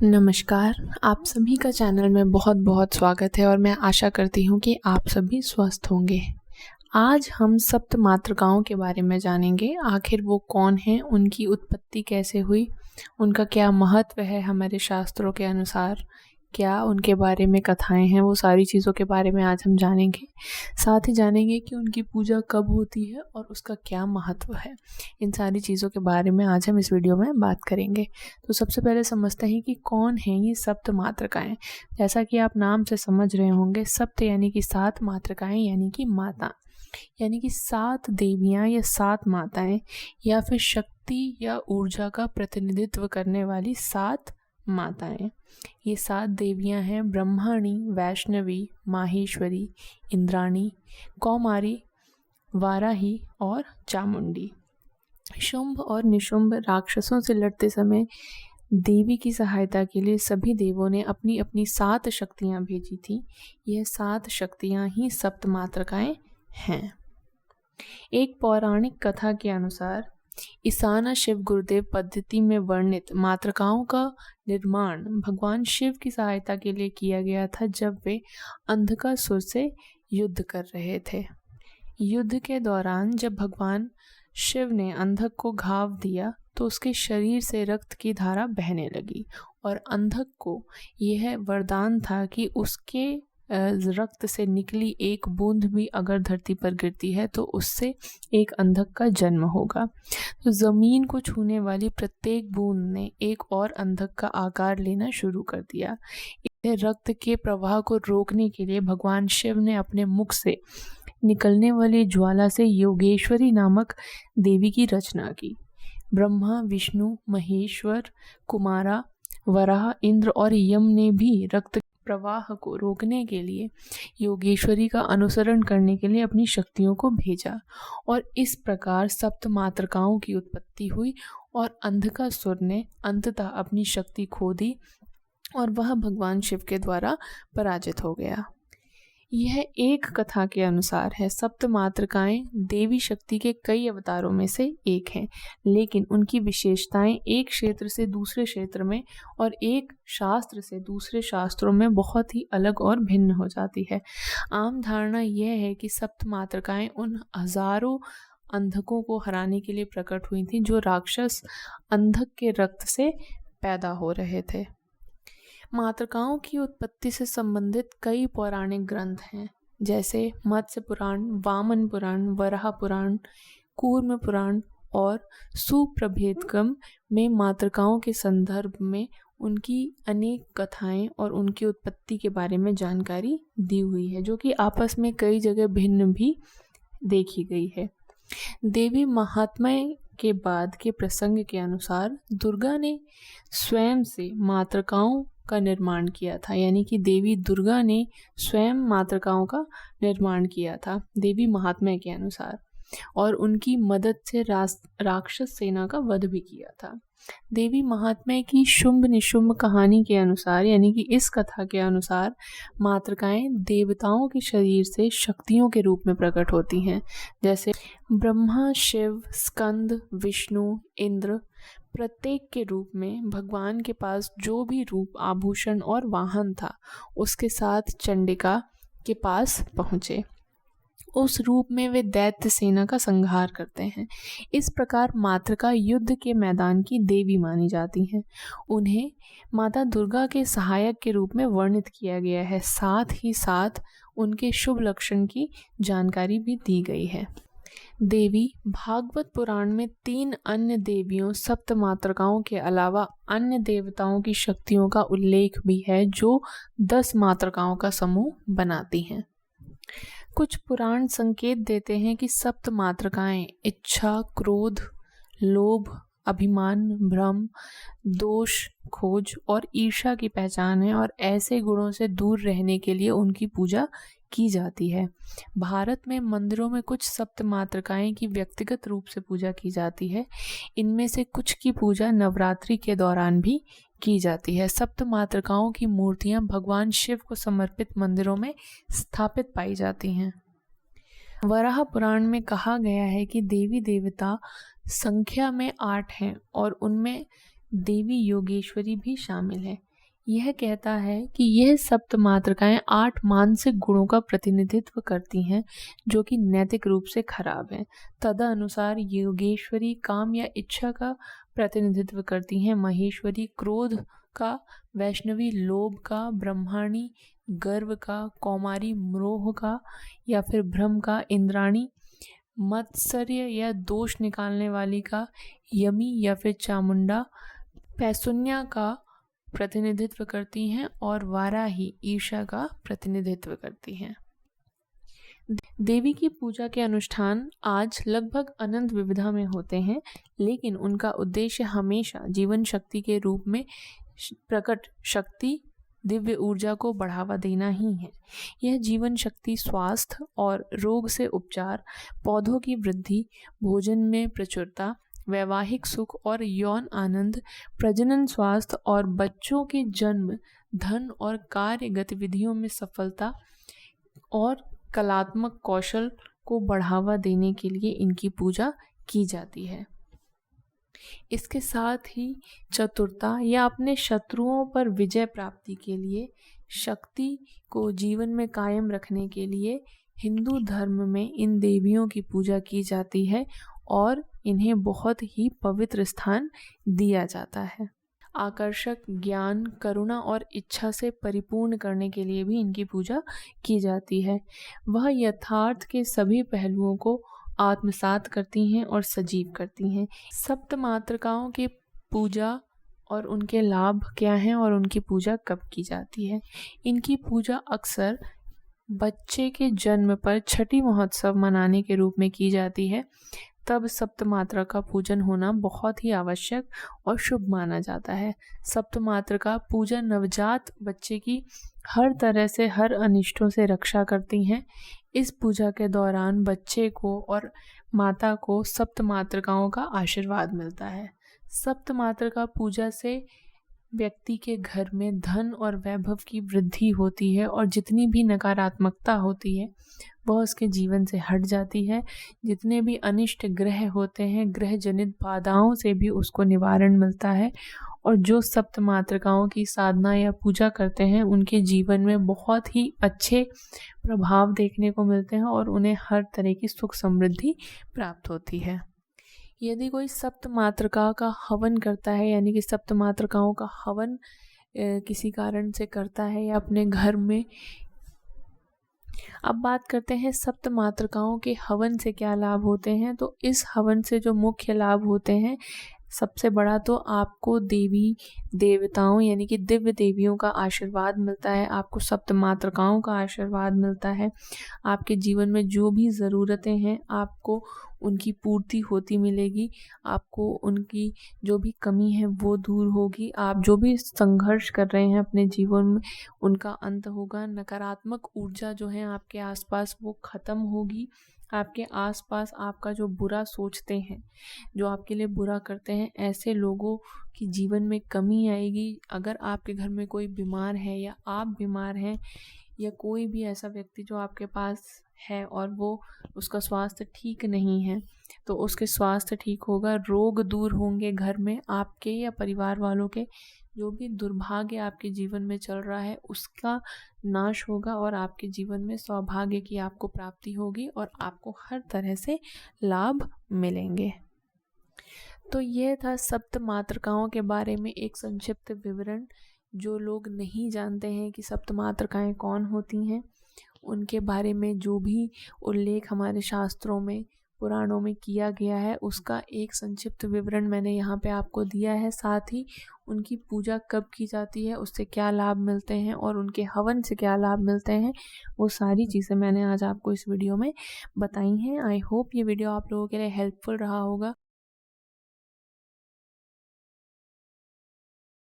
नमस्कार, आप सभी का चैनल में बहुत बहुत स्वागत है और मैं आशा करती हूँ कि आप सभी स्वस्थ होंगे। आज हम सप्त मातृकाओं के बारे में जानेंगे। आखिर वो कौन हैं, उनकी उत्पत्ति कैसे हुई, उनका क्या महत्व है हमारे शास्त्रों के अनुसार, क्या उनके बारे में कथाएं हैं, वो सारी चीज़ों के बारे में आज हम जानेंगे। साथ ही जानेंगे कि उनकी पूजा कब होती है और उसका क्या महत्व है। इन सारी चीज़ों के बारे में आज हम इस वीडियो में बात करेंगे। तो सबसे पहले समझते हैं कि कौन हैं ये सप्त मातृकाएं। जैसा कि आप नाम से समझ रहे होंगे, सप्त यानी कि 7 मातृकाएं यानी कि माता, यानी कि 7 देवियां या 7 माताएं या फिर शक्ति या ऊर्जा का प्रतिनिधित्व करने वाली 7 माताएं। ये 7 देवियां हैं ब्रह्मणी, वैष्णवी, माहेश्वरी, इंद्राणी, कौमारी, वाराही और चामुंडी। शुंभ और निशुंभ राक्षसों से लड़ते समय देवी की सहायता के लिए सभी देवों ने अपनी अपनी 7 शक्तियां भेजी थी। यह 7 शक्तियां ही सप्त मातृकाएं हैं। एक पौराणिक कथा के अनुसार ईशाना शिव गुरुदेव पद्धति में वर्णित मातृकाओं का निर्माण भगवान शिव की सहायता के लिए किया गया था, जब वे अंधकासुर से युद्ध कर रहे थे। युद्ध के दौरान जब भगवान शिव ने अंधक को घाव दिया तो उसके शरीर से रक्त की धारा बहने लगी और अंधक को यह वरदान था कि उसके रक्त से निकली एक बूंद भी अगर धरती पर गिरती है तो उससे एक अंधक का जन्म होगा। तो जमीन को छूने वाली प्रत्येक बूंद ने एक और अंधक का आकार लेना शुरू कर दिया। इस रक्त के प्रवाह को रोकने के लिए भगवान शिव ने अपने मुख से निकलने वाली ज्वाला से योगेश्वरी नामक देवी की रचना की। ब्रह्मा, विष्णु, महेश्वर, कुमारा, वराह, इंद्र और यम ने भी रक्त प्रवाह को रोकने के लिए योगेश्वरी का अनुसरण करने के लिए अपनी शक्तियों को भेजा और इस प्रकार सप्त मातृकाओं की उत्पत्ति हुई और अंधकासुर ने अंततः अपनी शक्ति खो दी और वह भगवान शिव के द्वारा पराजित हो गया। यह एक कथा के अनुसार है। सप्त मातृकाएं देवी शक्ति के कई अवतारों में से एक हैं, लेकिन उनकी विशेषताएं एक क्षेत्र से दूसरे क्षेत्र में और एक शास्त्र से दूसरे शास्त्रों में बहुत ही अलग और भिन्न हो जाती है। आम धारणा यह है कि सप्त मातृकाएं उन हजारों अंधकों को हराने के लिए प्रकट हुई थी जो राक्षस अंधक के रक्त से पैदा हो रहे थे। मातृकाओं की उत्पत्ति से संबंधित कई पौराणिक ग्रंथ हैं, जैसे मत्स्य पुराण, वामन पुराण, वराह पुराण, कूर्म पुराण और सुप्रभेदकम में मातृकाओं के संदर्भ में उनकी अनेक कथाएं और उनकी उत्पत्ति के बारे में जानकारी दी हुई है, जो कि आपस में कई जगह भिन्न भी देखी गई है। देवी महात्म्य के बाद के प्रसंग के अनुसार दुर्गा ने स्वयं से मातृकाओं का निर्माण किया था, यानी कि देवी दुर्गा ने स्वयं मातृकाओं का निर्माण किया था देवी महात्म्य के अनुसार, और उनकी मदद से राक्षस सेना का वध भी किया था। देवी महात्म्य की शुंभ निशुंभ कहानी के अनुसार, यानी कि इस कथा के अनुसार, मातृकाएं देवताओं के शरीर से शक्तियों के रूप में प्रकट होती हैं, जैसे ब्रह्मा, शिव, स्कंद, विष्णु, इंद्र। प्रत्येक के रूप में भगवान के पास जो भी रूप, आभूषण और वाहन था, उसके साथ चंडिका के पास पहुँचे। उस रूप में वे दैत्य सेना का संहार करते हैं। इस प्रकार मातृका युद्ध के मैदान की देवी मानी जाती हैं। उन्हें माता दुर्गा के सहायक के रूप में वर्णित किया गया है। साथ ही साथ उनके शुभ लक्षण की जानकारी भी दी गई है। देवी भागवत पुराण में 3 अन्य देवियों सप्त मातृकाओं के अलावा अन्य देवताओं की शक्तियों का उल्लेख भी है, जो 10 मातृकाओं का समूह बनाती हैं। कुछ पुराण संकेत देते हैं कि सप्त मातृकाएं इच्छा, क्रोध, लोभ, अभिमान, भ्रम, दोष, खोज और ईर्ष्या की पहचान है और ऐसे गुणों से दूर रहने के लिए उनकी पूजा की जाती है। भारत में मंदिरों में कुछ सप्त मातृकाएं की व्यक्तिगत रूप से पूजा की जाती है। इनमें से कुछ की पूजा नवरात्रि के दौरान भी की जाती है। सप्त मातृकाओं की मूर्तियां भगवान शिव को समर्पित मंदिरों में स्थापित पाई जाती हैं। वराह पुराण में कहा गया है कि देवी देवता संख्या में 8 हैं और उनमें देवी योगेश्वरी भी शामिल है। यह कहता है कि यह सप्त मातृकाएं 8 मानसिक गुणों का प्रतिनिधित्व करती हैं जो कि नैतिक रूप से खराब हैं। तदनुसार योगेश्वरी काम या इच्छा का प्रतिनिधित्व करती हैं, महेश्वरी क्रोध का, वैष्णवी लोभ का, ब्रह्माणी गर्व का, कौमारी मोह का या फिर भ्रम का, इंद्राणी मत्सर्य या दोष निकालने वाली का, यमी या फिर चामुंडा पैशुन्या का प्रतिनिधित्व करती हैं और वाराही ईर्ष्या का प्रतिनिधित्व करती हैं। देवी की पूजा के अनुष्ठान आज लगभग अनंत विविधा में होते हैं, लेकिन उनका उद्देश्य हमेशा जीवन शक्ति के रूप में प्रकट शक्ति दिव्य ऊर्जा को बढ़ावा देना ही है। यह जीवन शक्ति स्वास्थ्य और रोग से उपचार, पौधों की वृद्धि, भोजन में प्रचुरता, वैवाहिक सुख और यौन आनंद, प्रजनन स्वास्थ्य और बच्चों के जन्म, धन और कार्य गतिविधियों में सफलता और कलात्मक कौशल को बढ़ावा देने के लिए इनकी पूजा की जाती है। इसके साथ ही चतुरता या अपने शत्रुओं पर विजय प्राप्ति के लिए, शक्ति को जीवन में कायम रखने के लिए हिंदू धर्म में इन देवियों की पूजा की जाती है और इन्हें बहुत ही पवित्र स्थान दिया जाता है। आकर्षक, ज्ञान, करुणा और इच्छा से परिपूर्ण करने के लिए भी इनकी पूजा की जाती है। वह यथार्थ के सभी पहलुओं को आत्मसात करती हैं और सजीव करती हैं। सप्त मातृकाओं की पूजा और उनके लाभ क्या हैं और उनकी पूजा कब की जाती है। इनकी पूजा अक्सर बच्चे के जन्म पर छठी महोत्सव मनाने के रूप में की जाती है। तब सप्त मात्रा का पूजन होना बहुत ही आवश्यक और शुभ माना जाता है। सप्त मात्रा का पूजन नवजात बच्चे की हर तरह से, हर अनिष्टों से रक्षा करती हैं। इस पूजा के दौरान बच्चे को और माता को सप्त मातृकाओं का आशीर्वाद मिलता है। सप्त मातृका पूजा से व्यक्ति के घर में धन और वैभव की वृद्धि होती है और जितनी भी नकारात्मकता होती है वह उसके जीवन से हट जाती है। जितने भी अनिष्ट ग्रह होते हैं, ग्रह जनित बाधाओं से भी उसको निवारण मिलता है और जो सप्त मातृकाओं की साधना या पूजा करते हैं उनके जीवन में बहुत ही अच्छे प्रभाव देखने को मिलते हैं और उन्हें हर तरह की सुख समृद्धि प्राप्त होती है। यदि कोई सप्त मातृका का हवन करता है, यानी कि सप्त मातृकाओं का हवन किसी कारण से करता है या अपने घर में। अब बात करते हैं सप्त मातृकाओं के हवन से क्या लाभ होते हैं। तो इस हवन से जो मुख्य लाभ होते हैं, सबसे बड़ा तो आपको देवी देवताओं यानी कि दिव्य देवियों का आशीर्वाद मिलता है, आपको सप्त मातृकाओं का आशीर्वाद मिलता है। आपके जीवन में जो भी ज़रूरतें हैं आपको उनकी पूर्ति होती मिलेगी, आपको उनकी जो भी कमी है वो दूर होगी, आप जो भी संघर्ष कर रहे हैं अपने जीवन में उनका अंत होगा। नकारात्मक ऊर्जा जो है आपके आसपास वो ख़त्म होगी। आपके आसपास आपका जो बुरा सोचते हैं, जो आपके लिए बुरा करते हैं, ऐसे लोगों की जीवन में कमी आएगी। अगर आपके घर में कोई बीमार है या आप बीमार हैं या कोई भी ऐसा व्यक्ति जो आपके पास है और वो उसका स्वास्थ्य ठीक नहीं है, तो उसके स्वास्थ्य ठीक होगा, रोग दूर होंगे घर में आपके या परिवार वालों के। जो भी दुर्भाग्य आपके जीवन में चल रहा है उसका नाश होगा और आपके जीवन में सौभाग्य की आपको प्राप्ति होगी और आपको हर तरह से लाभ मिलेंगे। तो यह था सप्त मातृकाओं के बारे में एक संक्षिप्त विवरण। जो लोग नहीं जानते हैं कि सप्त मातृकाएं कौन होती हैं, उनके बारे में जो भी उल्लेख हमारे शास्त्रों में पुराणों में किया गया है उसका एक संक्षिप्त विवरण मैंने यहाँ पे आपको दिया है। साथ ही उनकी पूजा कब की जाती है, उससे क्या लाभ मिलते हैं और उनके हवन से क्या लाभ मिलते हैं, वो सारी चीज़ें मैंने आज आपको इस वीडियो में बताई हैं। आई होप ये वीडियो आप लोगों के लिए हेल्पफुल रहा होगा।